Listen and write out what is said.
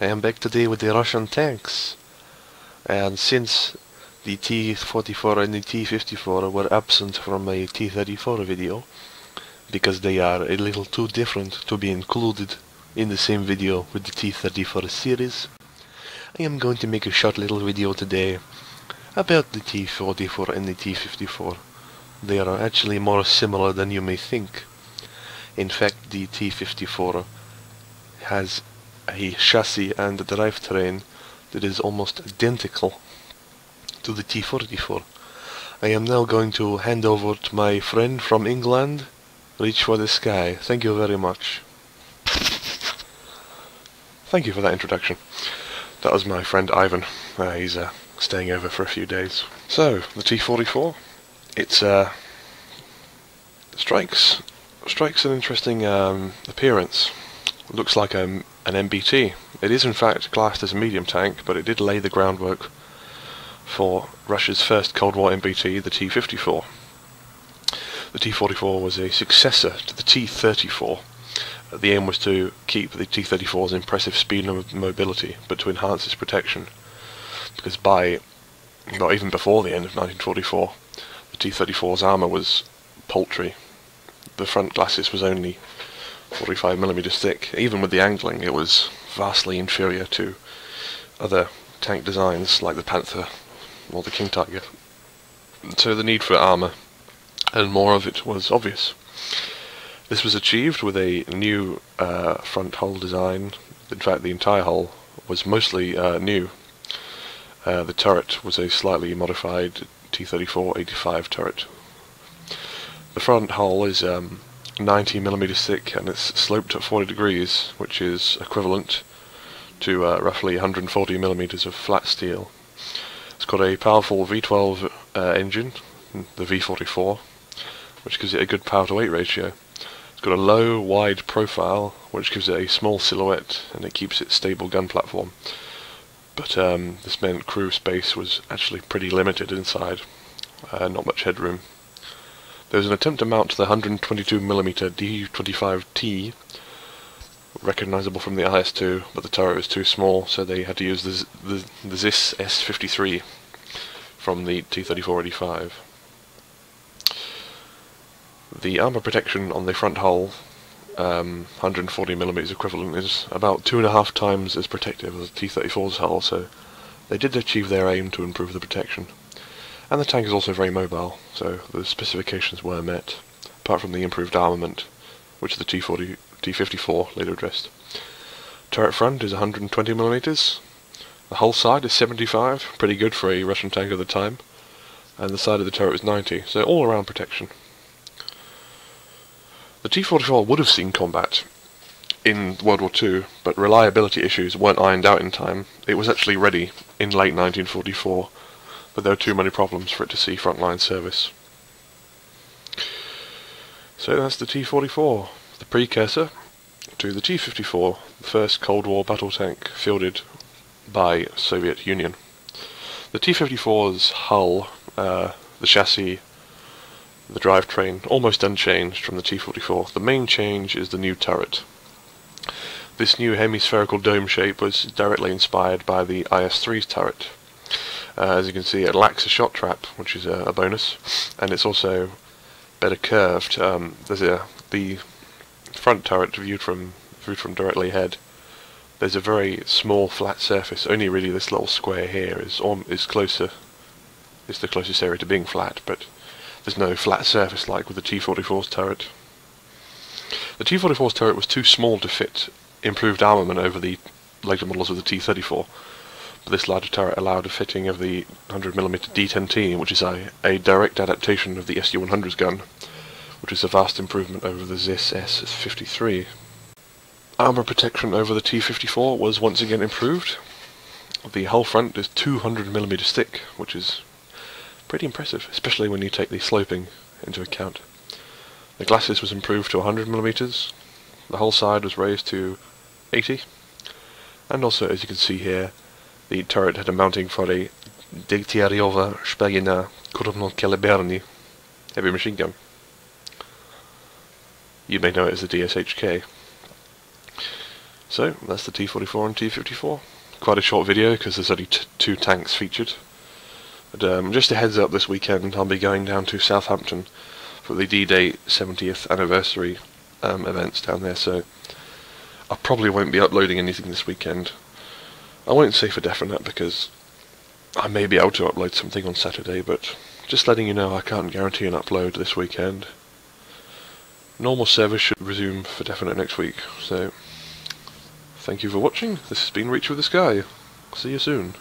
I am back today with the Russian tanks, and since the T-44 and the T-54 were absent from my T-34 video, because they are a little too different to be included in the same video with the T-34 series, I am going to make a short little video today about the T-44 and the T-54. They are actually more similar than you may think. In fact, the T-54 has a chassis and a drivetrain that is almost identical to the T-44. I am now going to hand over to my friend from England. Reach for the sky. Thank you very much. Thank you for that introduction. That was my friend Ivan. He's staying over for a few days. So, the T-44. It's strikes an interesting appearance. It looks like an MBT. It is in fact classed as a medium tank, but it did lay the groundwork for Russia's first Cold War MBT, the T-54. The T-44 was a successor to the T-34. The aim was to keep the T-34's impressive speed and mobility, but to enhance its protection. Because even before the end of 1944, the T-34's armour was paltry. The front glacis was only 45mm thick. Even with the angling, it was vastly inferior to other tank designs like the Panther or the King Tiger. So the need for armour and more of it was obvious. This was achieved with a new front hull design. In fact, the entire hull was mostly new. The turret was a slightly modified T-34-85 turret. The front hull is 90mm thick and it's sloped at 40 degrees, which is equivalent to roughly 140mm of flat steel. It's got a powerful V12 engine, the V-44, which gives it a good power-to-weight ratio. It's got a low, wide profile, which gives it a small silhouette, and it keeps it stable gun platform. But this meant crew space was actually pretty limited inside, not much headroom. There was an attempt to mount the 122mm D-25T, recognisable from the IS-2, but the turret was too small, so they had to use the ZIS S-53 from the T-34-85. The armour protection on the front hull, 140mm equivalent, is about 2.5 times as protective as the T-34's hull, so they did achieve their aim to improve the protection. And the tank is also very mobile, so the specifications were met, apart from the improved armament, which the T-54 later addressed. Turret front is 120mm, the hull side is 75, pretty good for a Russian tank of the time, and the side of the turret was 90, so all around protection. The T-44 would have seen combat in World War II, but reliability issues weren't ironed out in time. It was actually ready in late 1944, but there were too many problems for it to see frontline service. So that's the T-44, the precursor to the T-54, the first Cold War battle tank fielded by Soviet Union. The T-54's hull, the chassis, the drivetrain, almost unchanged from the T-44. The main change is the new turret. This new hemispherical dome shape was directly inspired by the IS-3's turret. As you can see, it lacks a shot trap, which is a bonus, and it's also better curved. The front turret viewed from directly ahead. There's a very small flat surface. Only really this little square here is closer. It's the closest area to being flat, but there's no flat surface like with the T-44's turret. The T-44's turret was too small to fit improved armament over the later models of the T-34. But this larger turret allowed a fitting of the 100mm D-10T, which is a direct adaptation of the SU-100's gun, which is a vast improvement over the ZIS S-53. Armour protection over the T-54 was once again improved. The hull front is 200mm thick, which is pretty impressive, especially when you take the sloping into account. The glacis was improved to 100mm, the hull side was raised to 80, and also, as you can see here, the turret had a mounting for a Degtyaryova Shpagina Krupnokaliberny heavy machine gun. You may know it as the DSHK. So that's the T-44 and T-54. Quite a short video because there's only two tanks featured. But just a heads up, this weekend I'll be going down to Southampton for the D-Day 70th anniversary events down there, so I probably won't be uploading anything this weekend. I won't say for definite because I may be able to upload something on Saturday, but just letting you know I can't guarantee an upload this weekend. Normal service should resume for definite next week, so thank you for watching. This has been Reach with the Sky. See you soon.